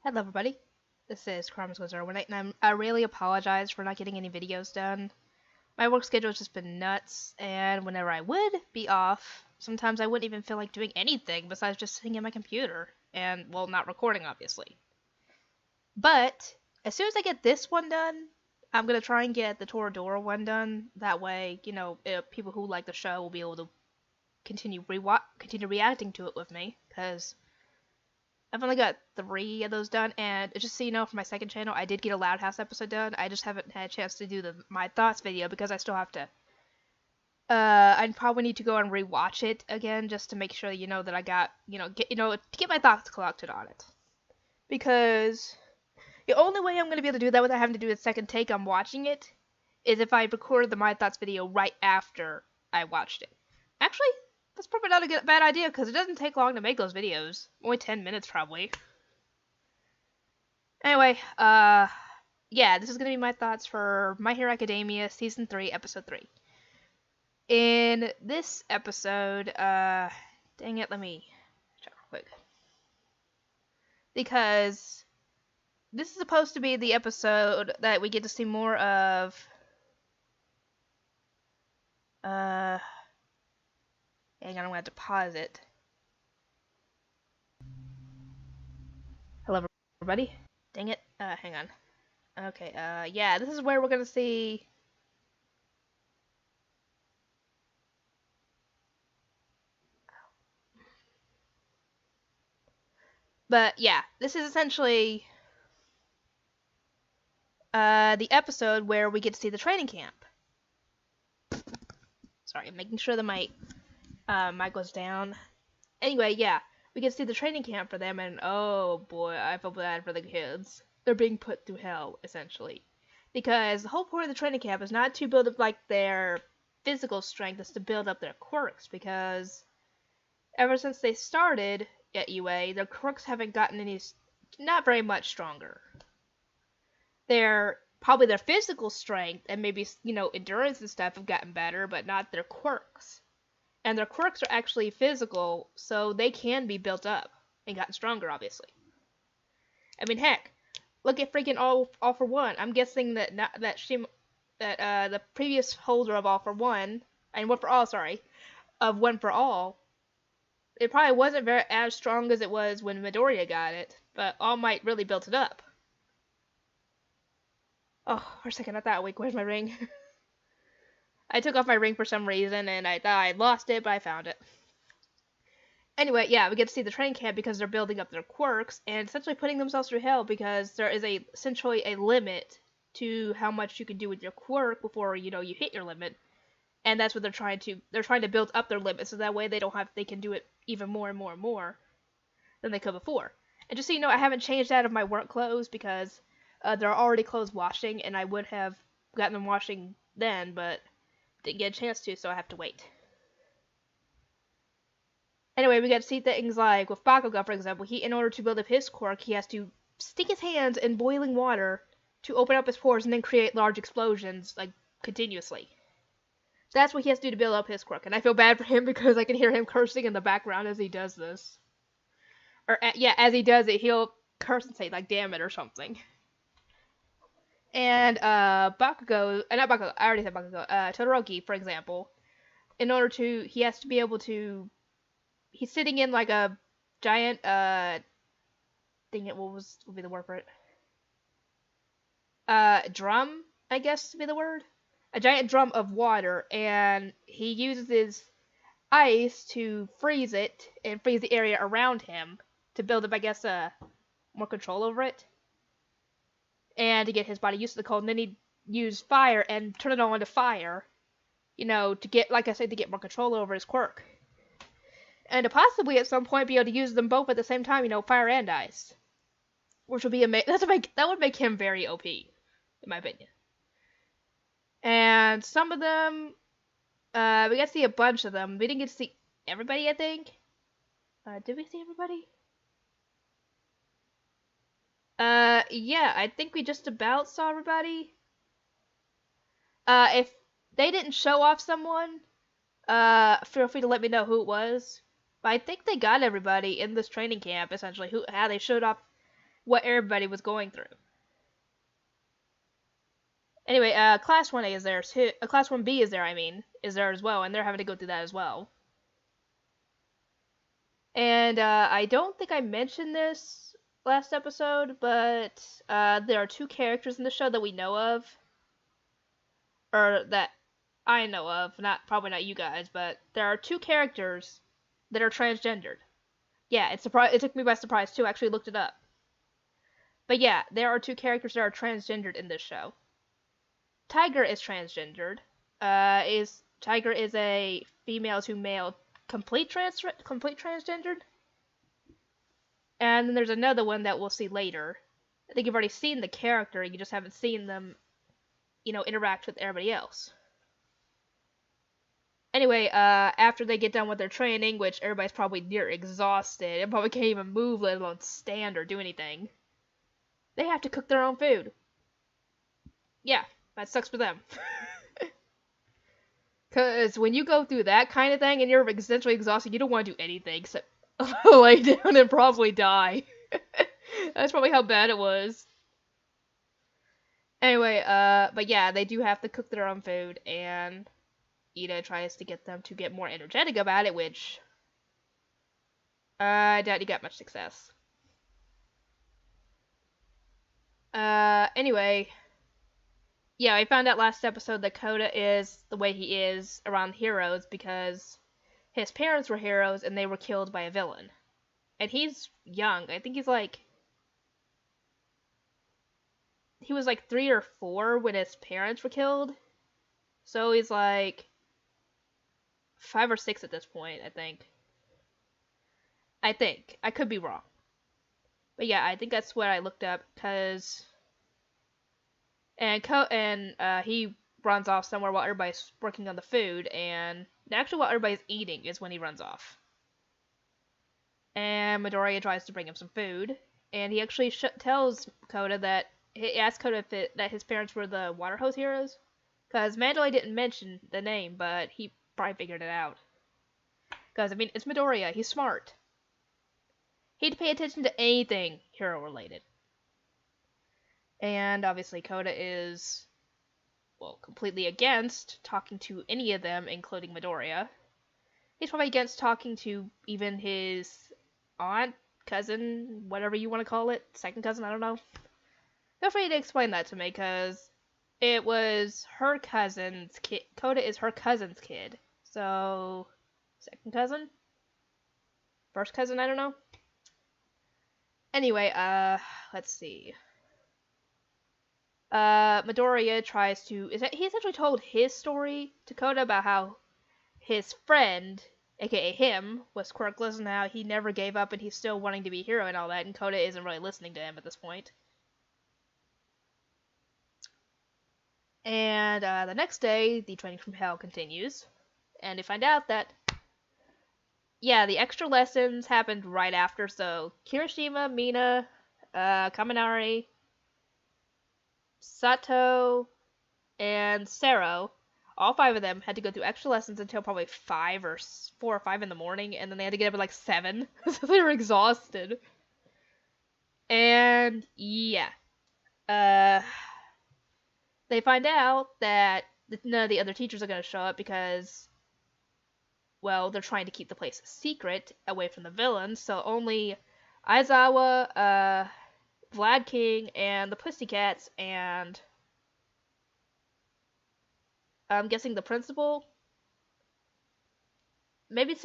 Hello everybody, this is Chronos018 and I really apologize for not getting any videos done. My work schedule has just been nuts, and whenever I would be off, sometimes I wouldn't even feel like doing anything besides just sitting at my computer, and, well, not recording obviously. But, as soon as I get this one done, I'm going to try and get the Toradora one done. That way, you know, people who like the show will be able to continue reacting to it with me, because I've only got 3 of those done, and just so you know, for my second channel, I did get a Loud House episode done. I just haven't had a chance to do the My Thoughts video because I still have to. I probably need to go and rewatch it again just to make sure, you know, that I got, to get my thoughts collected on it. Because the only way I'm going to be able to do that without having to do a second take on watching it is if I record the My Thoughts video right after I watched it. Actually, that's probably not a bad idea, because it doesn't take long to make those videos. Only 10 minutes, probably. Anyway, yeah, this is going to be my thoughts for My Hero Academia Season 3, Episode 3. In this episode, dang it, let me check real quick. Because this is supposed to be the episode that we get to see more of, hang on, I'm going to have to pause it. Hello, everybody. Dang it. Hang on. Okay, yeah, this is where we're going to see... But, yeah, this is essentially the episode where we get to see the training camp. Sorry, I'm making sure that my mic goes down. Anyway, yeah, we get to see the training camp for them, and oh boy, I feel bad for the kids. They're being put through hell, essentially. Because the whole point of the training camp is not to build up, like, their physical strength, it's to build up their quirks, because ever since they started at UA, their quirks haven't gotten not very much stronger. Probably their physical strength and maybe, you know, endurance and stuff have gotten better, but not their quirks. And their quirks are actually physical, so they can be built up and gotten stronger, obviously. I mean, heck, look at freaking All for One. I'm guessing that the previous holder of All for One, and One for All, sorry, of One for All, it probably wasn't as strong as it was when Midoriya got it, but All Might really built it up. Oh, for a second, I thought, wait, where's my ring? I took off my ring for some reason, and I thought I lost it, but I found it. Anyway, yeah, we get to see the training camp because they're building up their quirks, and essentially putting themselves through hell because there is essentially a limit to how much you can do with your quirk before, you know, you hit your limit. And that's what they're trying to build up their limit, so that way they can do it even more and more and more than they could before. And just so you know, I haven't changed out of my work clothes because they're already clothes washing, and I would have gotten them washing then, but didn't get a chance to, so I have to wait. Anyway, we get to see things like with Bakugo, for example. In order to build up his quirk, he has to stick his hands in boiling water to open up his pores and then create large explosions, like, continuously. So that's what he has to do to build up his quirk, and I feel bad for him because I can hear him cursing in the background as he does this. Or, yeah, as he does it, he'll curse and say, like, damn it, or something. And, Bakugo, not Bakugo, I already said Bakugo, Todoroki, for example, he has to be able to, he's sitting in, like, a giant, dang it, what would be the word for it? Drum, I guess, to be the word? A giant drum of water, and he uses his ice to freeze it, and freeze the area around him, to build up, I guess, more control over it. And to get his body used to the cold, and then he'd use fire and turn it on to fire, you know, to get, like I said, to get more control over his quirk. And to possibly at some point be able to use them both at the same time, you know, fire and ice. Which would be amazing. That would make him very OP, in my opinion. And some of them, we got to see a bunch of them. We didn't get to see everybody, I think. Did we see everybody? Yeah, I think we just about saw everybody. If they didn't show off someone, feel free to let me know who it was. But I think they got everybody in this training camp, essentially, how they showed off what everybody was going through. Anyway, Class 1A is there too. Class 1B is there, is there as well, and they're having to go through that as well. And I don't think I mentioned this last episode, but there are 2 characters in the show that we know of, or that I know of. Probably not you guys, but there are 2 characters that are transgendered. Yeah, it took me by surprise too. I actually looked it up. But yeah, there are 2 characters that are transgendered in this show. Tiger is transgendered. Tiger is a female to male complete transgendered. And then there's another one that we'll see later. I think you've already seen the character, you just haven't seen them, interact with everybody else. Anyway, after they get done with their training, which everybody's probably near exhausted, and probably can't even move, let alone stand or do anything, they have to cook their own food. Yeah, that sucks for them. Because when you go through that kind of thing and you're essentially exhausted, you don't want to do anything except lay down and probably die. That's probably how bad it was. Anyway, but yeah, they do have to cook their own food, and Ida tries to get them to get more energetic about it, which I doubt you got much success. Anyway, yeah, I found out last episode that Coda is the way he is around heroes because his parents were heroes and they were killed by a villain. And he's young. I think he was like 3 or 4 when his parents were killed. So he's like 5 or 6 at this point, I think. I could be wrong. But yeah, I think that's what I looked up, because he runs off somewhere while everybody's working on the food, and actually while everybody's eating is when he runs off. And Midoriya tries to bring him some food, and he actually tells Coda that he asked Coda that his parents were the water hose heroes, because Mandalay didn't mention the name, but he probably figured it out. Because it's Midoriya, he's smart. He'd pay attention to anything hero related. And obviously Coda is, well, completely against talking to any of them, including Midoriya. He's probably against talking to even his aunt, cousin, whatever you want to call it, second cousin, I don't know. Feel free to explain that to me, because it was her cousin's kid. Coda is her cousin's kid. So, second cousin? First cousin, I don't know. Anyway, let's see. Midoriya tries to... he essentially told his story to Coda about how his friend, aka him, was quirkless and how he never gave up and he's still wanting to be a hero and all that, and Coda isn't really listening to him at this point. And the next day, the training from hell continues, and they find out that, yeah, the extra lessons happened right after, so Kirishima, Mina, Kaminari, Sato, and Sero, all 5 of them had to go through extra lessons until probably 4 or 5 in the morning, and then they had to get up at like 7, so they were exhausted. And, yeah. They find out that none of the other teachers are going to show up because, well, they're trying to keep the place secret away from the villains, so only Aizawa, Vlad King, and the Pussycats, and I'm guessing the principal. Maybe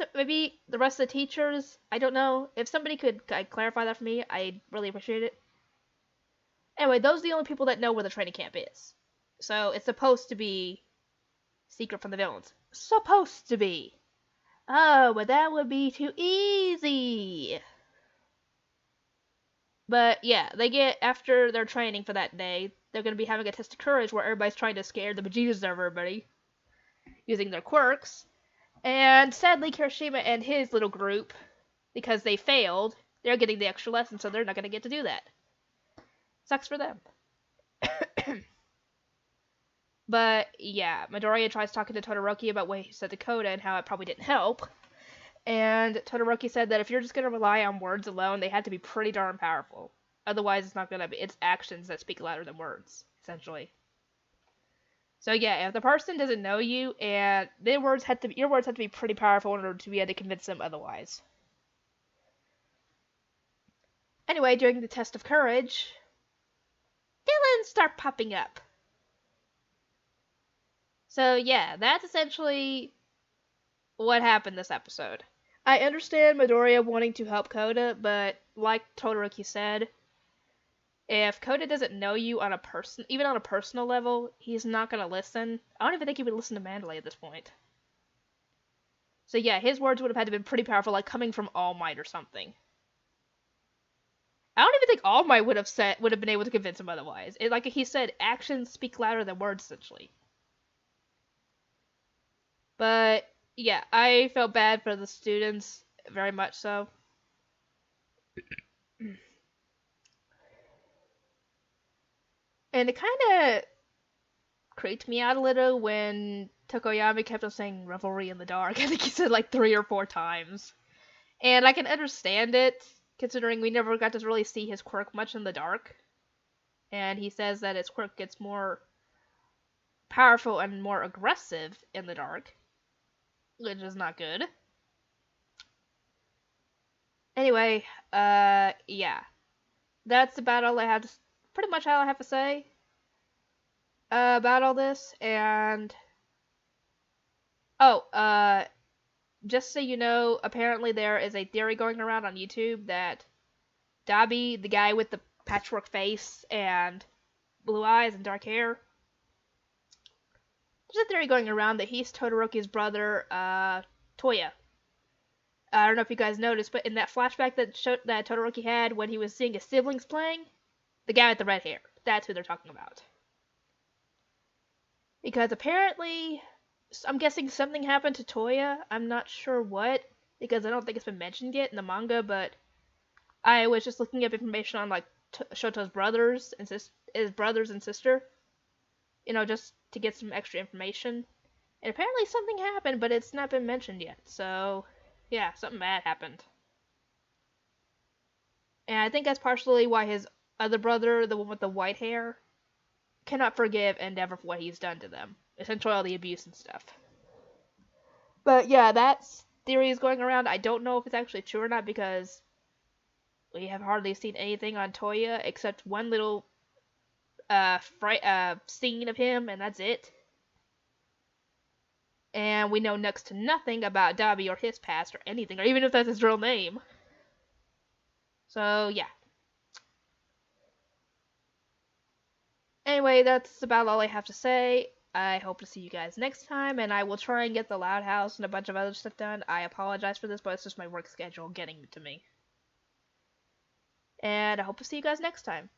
the rest of the teachers. I don't know. If somebody could clarify that for me, I'd really appreciate it. Anyway, those are the only people that know where the training camp is. So it's supposed to be secret from the villains. Supposed to be. Oh, but that would be too easy. But yeah, after their training for that day, they're going to be having a test of courage where everybody's trying to scare the bejesus out of everybody using their quirks. And sadly, Kirishima and his little group, because they failed, they're getting the extra lesson, so they're not going to get to do that. Sucks for them. But yeah, Midoriya tries talking to Todoroki about what he said to Coda and how it probably didn't help. And Todoroki said that if you're just going to rely on words alone, they had to be pretty darn powerful. Otherwise, it's not gonna be. It's actions that speak louder than words, essentially. So yeah, if the person doesn't know you, and your words have to be pretty powerful in order to be able to convince them otherwise. Anyway, during the test of courage, villains start popping up. So yeah, that's essentially what happened this episode. I understand Midoriya wanting to help Koda, but like Todoroki said, if Koda doesn't know you on a even on a personal level, he's not gonna listen. I don't even think he would listen to Mandalay at this point. So yeah, his words would have had to have been pretty powerful, like coming from All Might or something. I don't even think All Might would have been able to convince him otherwise. Like he said, actions speak louder than words, essentially. But yeah, I felt bad for the students, very much so. And it kind of creeped me out a little when Tokoyami kept on saying revelry in the dark. I think he said like 3 or 4 times. And I can understand it, considering we never got to really see his quirk much in the dark. And he says that his quirk gets more powerful and more aggressive in the dark, which is not good. Anyway, yeah. That's about all I have to, pretty much all I have to say about all this. And just so you know, apparently there is a theory going around on YouTube that Dabi, the guy with the patchwork face and blue eyes and dark hair, there's a theory going around that he's Todoroki's brother, Toya. I don't know if you guys noticed, but in that flashback that Todoroki had when he was seeing his siblings playing, the guy with the red hair, that's who they're talking about. Because apparently, I'm guessing something happened to Toya. I'm not sure what, because I don't think it's been mentioned yet in the manga, but I was just looking up information on like Shoto's brothers and sister, you know, just to get some extra information. And apparently something happened, but it's not been mentioned yet. So, yeah, something bad happened. And I think that's partially why his other brother, the one with the white hair, cannot forgive Endeavor for what he's done to them. Essentially all the abuse and stuff. But yeah, that theory is going around. I don't know if it's actually true or not, because we have hardly seen anything on Toya except one little scene of him, and that's it. And we know next to nothing about Dabi or his past or anything, or even if that's his real name. So, yeah. Anyway, that's about all I have to say. I hope to see you guys next time, and I will try and get the Loud House and a bunch of other stuff done. I apologize for this, but it's just my work schedule getting to me. And I hope to see you guys next time.